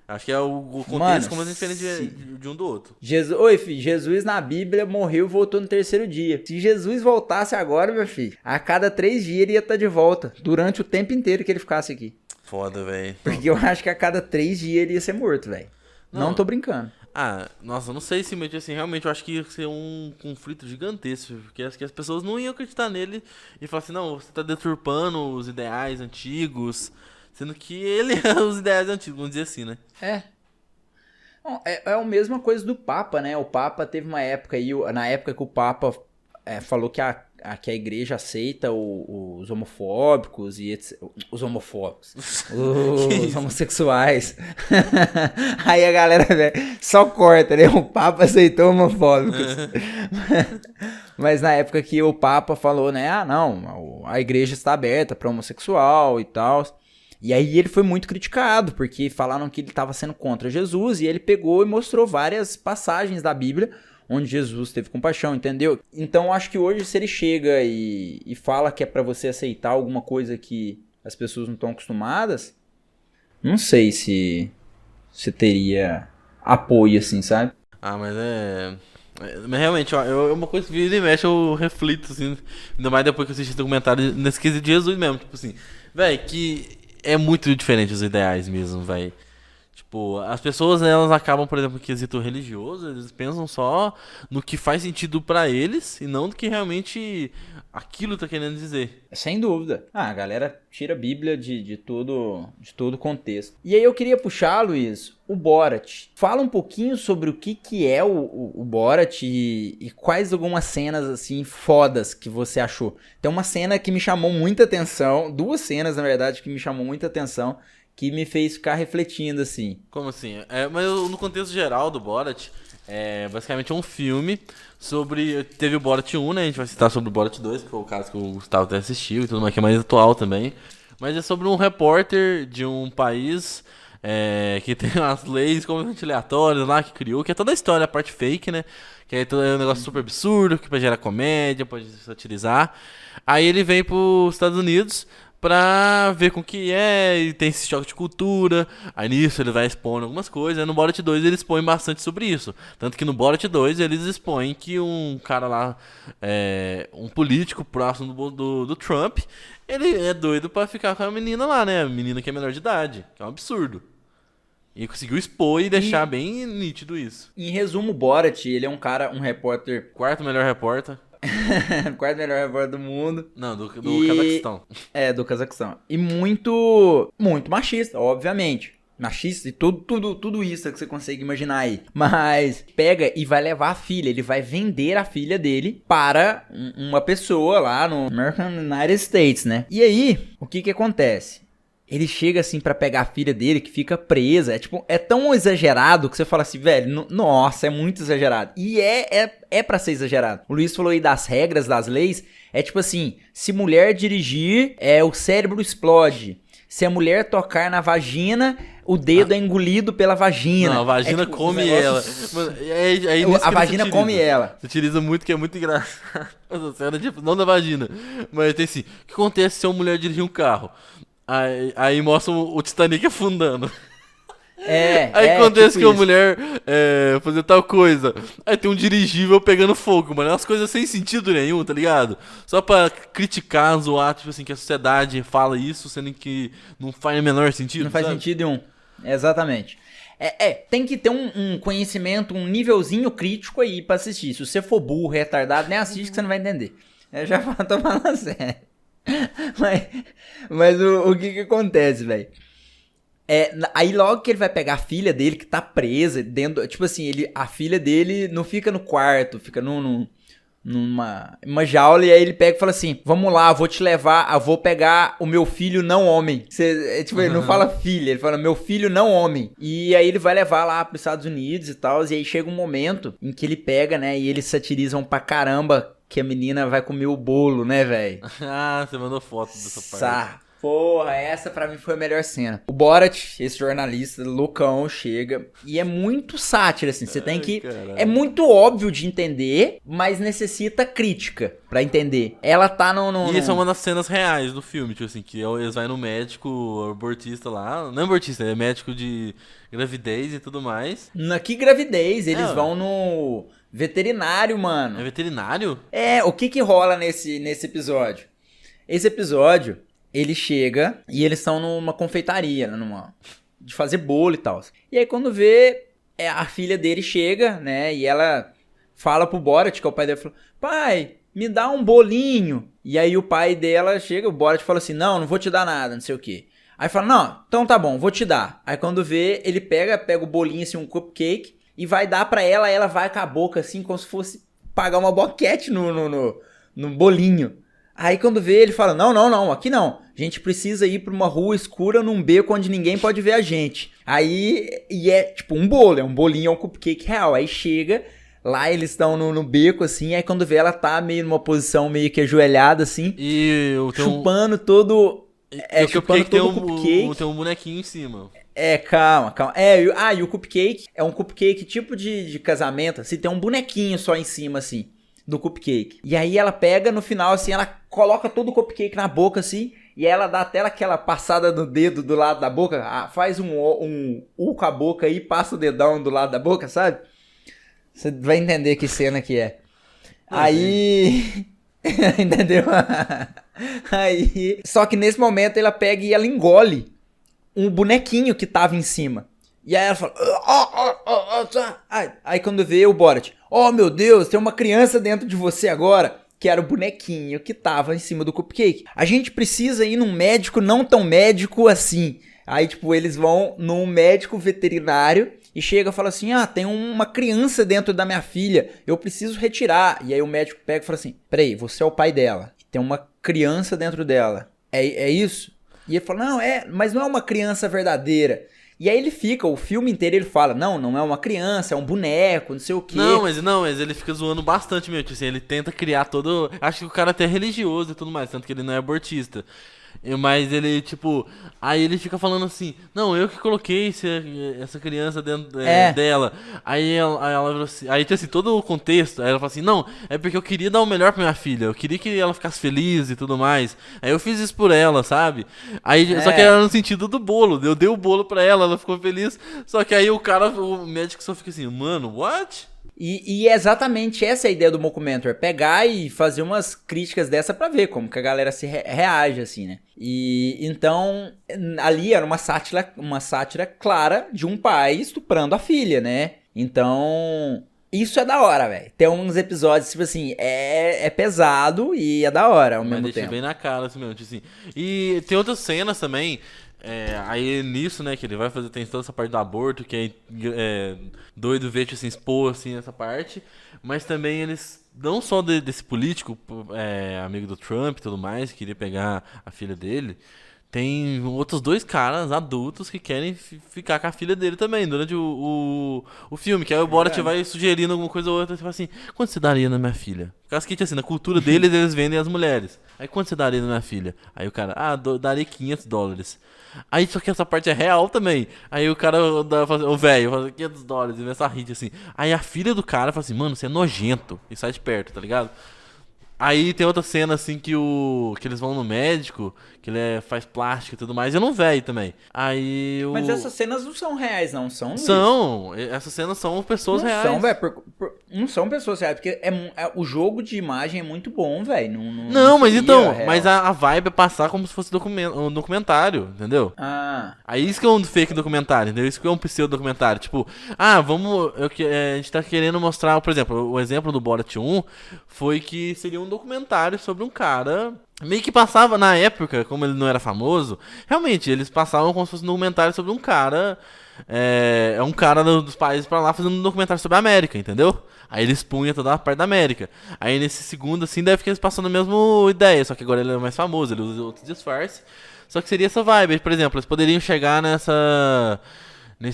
Acho que é o contexto Mano, completamente diferente se- de um do outro. Oi, filho, Jesus na Bíblia morreu e voltou no terceiro dia. Se Jesus voltasse agora, meu filho, a cada 3 dias ele ia estar de volta. Durante o tempo inteiro que ele ficasse aqui. Foda, velho. Porque eu acho que a cada 3 dias ele ia ser morto, velho. Não tô brincando. Ah, nossa, eu não sei se, mas assim, realmente eu acho que ia ser um conflito gigantesco, porque acho que as pessoas não iam acreditar nele e falar assim, não, você tá deturpando os ideais antigos, sendo que ele é os ideais antigos, vamos dizer assim, né? É. Bom, é a mesma coisa do Papa, né? O Papa teve uma época aí, na época que o Papa falou que a igreja aceita os homofóbicos e os homofóbicos, os homossexuais. Aí a galera, velho, só corta, né? O Papa aceitou homofóbicos. Mas na época que o Papa falou, né? Ah, não, a igreja está aberta para homossexual e tal. E aí ele foi muito criticado, porque falaram que ele estava sendo contra Jesus, e ele pegou e mostrou várias passagens da Bíblia onde Jesus teve compaixão, entendeu? Então acho que hoje, se ele chega e fala que é pra você aceitar alguma coisa que as pessoas não estão acostumadas, não sei se teria apoio, assim, sabe? Ah, mas mas realmente, ó, uma coisa que vira e mexe, eu reflito, assim, ainda mais depois que eu assisti o documentário nesse quesito de Jesus mesmo, tipo assim, velho, que é muito diferente os ideais mesmo, velho. Tipo, as pessoas, elas acabam, por exemplo, no quesito religioso, eles pensam só no que faz sentido pra eles e não do que realmente aquilo tá querendo dizer. Sem dúvida. Ah, a galera tira a Bíblia de todo contexto. E aí eu queria puxar, Luiz, o Borat. Fala um pouquinho sobre o que é o Borat e quais algumas cenas, assim, fodas que você achou. Tem uma cena que me chamou muita atenção, 2 cenas, na verdade, que me chamou muita atenção, que me fez ficar refletindo, assim. Como assim? Mas no contexto geral do Borat, basicamente um filme sobre... Teve o Borat 1, né? A gente vai citar sobre o Borat 2, que foi o caso que o Gustavo até assistiu e tudo mais, que é mais atual também. Mas é sobre um repórter de um país que tem umas leis completamente aleatórias lá, que criou, que é toda a história, a parte fake, né? Que é um negócio super absurdo, que pode gerar comédia, pode satirizar. Aí ele vem pros Estados Unidos pra ver com que e tem esse choque de cultura. Aí nisso ele vai expondo algumas coisas. Aí no Borat 2 ele expõe bastante sobre isso. Tanto que no Borat 2 eles expõem que um cara lá, um político próximo do Trump, ele é doido pra ficar com a menina lá, né? A menina que é menor de idade, que é um absurdo. E conseguiu expor e deixar bem nítido isso. Em resumo, o Borat, ele é um repórter... 4º melhor repórter. 4º melhor repórter do mundo. Não, do Cazaquistão. Do Cazaquistão. E muito machista, obviamente. Machista e tudo isso que você consegue imaginar aí. Mas pega e vai levar a filha. Ele vai vender a filha dele para uma pessoa lá no American United States, né? E aí, o que acontece? Ele chega assim pra pegar a filha dele, que fica presa. É tão exagerado que você fala assim, velho, nossa, é muito exagerado. E é pra ser exagerado. O Luiz falou aí das regras, das leis. É tipo assim, se mulher dirigir, o cérebro explode. Se a mulher tocar na vagina, o dedo é engolido pela vagina. Não, a vagina come ela. Mano, a vagina come ela. Você utiliza muito, que é muito engraçado. Essa cena, tipo, não da vagina. Mas tem assim, o que acontece se uma mulher dirigir um carro? Aí mostra o Titanic afundando. Aí acontece tipo que a mulher fazer tal coisa. Aí tem um dirigível pegando fogo, mano. É umas coisas sem sentido nenhum, tá ligado? Só pra criticar, zoar, tipo assim, que a sociedade fala isso, sendo que não faz o menor sentido. Não faz sentido nenhum. Exatamente. Tem que ter um conhecimento, um nívelzinho crítico aí pra assistir. Se você for burro, retardado, nem assiste que você não vai entender. Eu já tô falando sério. Mas o que acontece, velho? Aí logo que ele vai pegar a filha dele, que tá presa dentro... Tipo assim, a filha dele não fica no quarto, fica uma jaula, e aí ele pega e fala assim, vamos lá, vou te levar, eu vou pegar o meu filho não homem. Tipo, ele não fala filha, ele fala meu filho não homem. E aí ele vai levar lá pros Estados Unidos e tal, e aí chega um momento em que ele pega, né, e eles satirizam pra caramba que a menina vai comer o bolo, né, velho? Ah, você mandou foto dessa parte. Porra, essa pra mim foi a melhor cena. O Borat, esse jornalista loucão, chega e é muito sátira, assim. Você tem que... Caralho. É muito óbvio de entender, mas necessita crítica pra entender. Ela tá no... E isso é uma das cenas reais do filme, tipo assim, que eles vão no médico abortista lá. Não é abortista, é médico de gravidez e tudo mais. Que gravidez, eles vão no veterinário, mano. É veterinário? O que rola nesse episódio? Esse episódio... Ele chega e eles estão numa confeitaria, né, de fazer bolo e tal. E aí quando vê, a filha dele chega, né, e ela fala pro Borat, que é o pai dela, fala, pai, me dá um bolinho. E aí o pai dela chega, o Borat fala assim, não vou te dar nada, não sei o quê. Aí fala, não, então tá bom, vou te dar. Aí quando vê, ele pega o bolinho, assim, um cupcake, e vai dar pra ela vai com a boca, assim, como se fosse pagar uma boquete no bolinho. Aí quando vê, ele fala, não, aqui não. A gente precisa ir pra uma rua escura num beco onde ninguém pode ver a gente. Aí, e é tipo um bolo, é um bolinho, é um cupcake real. Aí chega, lá eles estão no beco, assim, aí quando vê ela tá meio numa posição meio que ajoelhada, assim, e chupando todo... chupando todo o cupcake. Tem um bonequinho em cima. Calma. E o cupcake é um cupcake tipo de casamento, assim, tem um bonequinho só em cima, assim, do cupcake. E aí ela pega, no final, assim, ela coloca todo o cupcake na boca, assim, e ela dá até aquela passada no dedo do lado da boca, faz um U com a boca aí, passa o dedão do lado da boca, sabe? Você vai entender que cena que é. Aí... Entendeu? Aí... Só que nesse momento ela pega e ela engole um bonequinho que tava em cima. E aí ela fala... Aí quando vê o Borat... Oh, meu Deus, tem uma criança dentro de você agora. Que era o bonequinho que tava em cima do cupcake. A gente precisa ir num médico não tão médico assim. Aí, tipo, eles vão num médico veterinário e chega e fala assim, tem uma criança dentro da minha filha, eu preciso retirar. E aí o médico pega e fala assim, peraí, você é o pai dela, tem uma criança dentro dela, é isso? E ele fala, não, mas não é uma criança verdadeira. E aí ele fica, o filme inteiro ele fala, não é uma criança, é um boneco, não sei o quê. Não, mas ele fica zoando bastante mesmo, assim, ele tenta criar todo... Acho que o cara até é religioso e tudo mais, tanto que ele não é abortista. Mas ele, tipo... Aí ele fica falando assim... Não, eu que coloquei essa criança dentro dela. Aí ela virou assim... Aí tem assim, todo o contexto... Aí ela fala assim... Não, é porque eu queria dar o melhor pra minha filha. Eu queria que ela ficasse feliz e tudo mais. Aí eu fiz isso por ela, sabe? Aí, só que era no sentido do bolo. Eu dei o bolo pra ela ficou feliz. Só que aí o médico só fica assim... Mano, what? E é exatamente essa a ideia do mockumentary, pegar e fazer umas críticas dessa pra ver como que a galera se reage, assim, né? E então, ali era uma sátira clara de um pai estuprando a filha, né? Então, isso é da hora, velho. Tem uns episódios, tipo assim, é pesado e é da hora ao mesmo tempo. Deixa bem na cara, assim mesmo, assim. E tem outras cenas também... aí nisso, né, que ele vai fazer, tem toda essa parte do aborto, que é doido ver, tipo assim, expor, assim, essa parte, mas também eles, não só desse político, amigo do Trump e tudo mais, que queria pegar a filha dele, tem outros dois caras adultos que querem ficar com a filha dele também, durante o filme, que aí o Borat vai sugerindo alguma coisa ou outra, e fala assim, quanto você daria na minha filha? Porque assim, na cultura deles, eles vendem as mulheres. Aí quanto você daria na minha filha? Aí o cara, daria $500. Aí só que essa parte é real também. Aí o cara, o velho, fala $500 e começa a rir assim. Aí a filha do cara fala assim, mano, você é nojento. E sai de perto, tá ligado? Aí tem outra cena assim que eles vão no médico, que ele faz plástico e tudo mais, e não velho também. Aí Mas essas cenas não são reais, não são? São, essas cenas são pessoas reais. Não são, velho, não são pessoas reais, porque o jogo de imagem é muito bom, velho. Não, mas então, mas a vibe é passar como se fosse um documentário, entendeu? Aí isso que é um fake documentário, entendeu? Isso que é um pseudo documentário, tipo, a gente tá querendo mostrar, por exemplo, o exemplo do Borat 1 foi que seria um documentário sobre um cara Meio que passava na época, como ele não era famoso, realmente, eles passavam como se fosse um documentário sobre um cara. É um cara dos países pra lá fazendo um documentário sobre a América, entendeu? Aí ele expunha toda a parte da América. Aí nesse segundo, assim, deve que eles passando a mesma ideia, só que agora ele é mais famoso, ele usa outros disfarces. Só que seria essa vibe. Por exemplo, eles poderiam chegar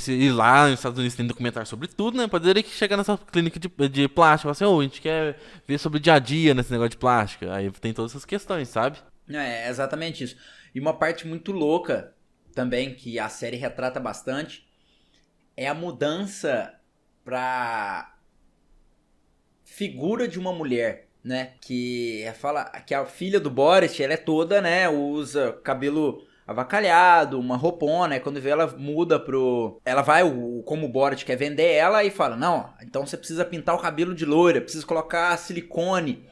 ir lá nos Estados Unidos tem documentário sobre tudo, né? Poderia chegar nessa clínica de plástico e falar assim, a gente quer ver sobre o dia a dia nesse negócio de plástico. Aí tem todas essas questões, sabe? É exatamente isso. E uma parte muito louca também, que a série retrata bastante, é a mudança pra figura de uma mulher, né? Que fala que a filha do Boris, ela é toda, né? Usa cabelo avacalhado, uma roupona, né? Quando vê ela muda pro... Ela vai, como o Boris quer vender ela, e fala, não, então você precisa pintar o cabelo de loira, precisa colocar silicone.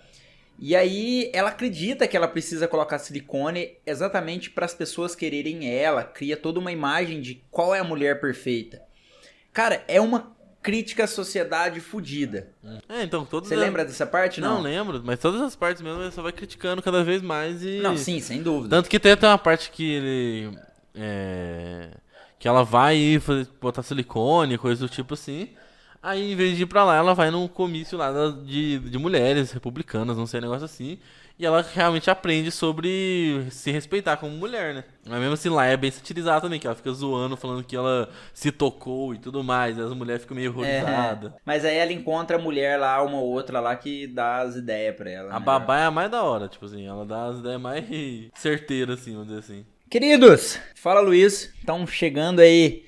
E aí ela acredita que ela precisa colocar silicone exatamente para as pessoas quererem ela, cria toda uma imagem de qual é a mulher perfeita. Cara, é uma crítica à sociedade fodida. Então todas Você lembra dessa parte, não? Não lembro, mas todas as partes mesmo ele só vai criticando cada vez mais e... Não, sim, sem dúvida. Tanto que tem até uma parte que ele... que ela vai botar silicone, coisa do tipo assim. Aí, em vez de ir pra lá, ela vai num comício lá de mulheres republicanas, não sei, um negócio assim. E ela realmente aprende sobre se respeitar como mulher, né? Mas mesmo assim, lá é bem satirizado também, que ela fica zoando, falando que ela se tocou e tudo mais. E as mulheres ficam meio horrorizadas. Mas aí ela encontra a mulher lá, uma outra lá, que dá as ideias pra ela. A babá é a mais da hora, tipo assim, ela dá as ideias mais certeiras, assim, vamos dizer assim. Queridos, fala Luiz, estão chegando aí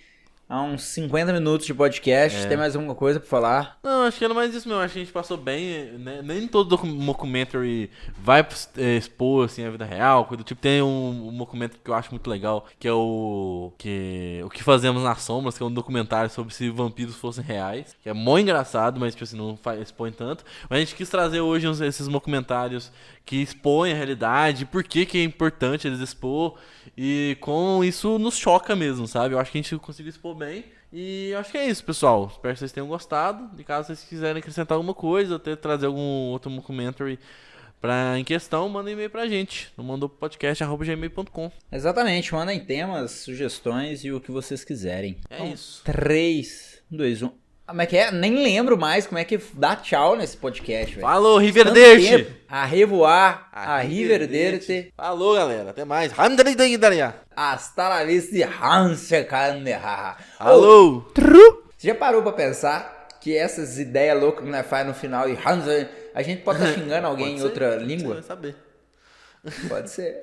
a uns 50 minutos de podcast, tem mais alguma coisa pra falar? Não, acho que era mais isso mesmo, acho que a gente passou bem, né? Nem todo documentary vai expor, assim, a vida real, coisa do tipo. Tem um documentary que eu acho muito legal, que é o que Fazemos nas Sombras, que é um documentário sobre se vampiros fossem reais, que é mó engraçado, mas, tipo assim, não expõe tanto. Mas a gente quis trazer hoje esses documentários que expõem a realidade, por que é importante eles expor, e como isso nos choca mesmo, sabe? Eu acho que a gente conseguiu expor bem. E eu acho que é isso, pessoal. Espero que vocês tenham gostado. E caso vocês quiserem acrescentar alguma coisa, ou até trazer algum outro documentary em questão, manda um e-mail pra gente. No mandopodcast@gmail.com. Exatamente, mandem temas, sugestões e o que vocês quiserem. É isso. 3, 2, 1. Como é que é? Nem lembro mais como é que dá tchau nesse podcast, velho. Falou, Riverderte! A revoar, a Riverderte. Falou, galera. Até mais. Hasta la vista, Hansa Kandeha. Alô! Você já parou pra pensar que essas ideias loucas que nós faz no final e Hansa, a gente pode estar xingando alguém em outra língua? Você vai saber. Pode ser.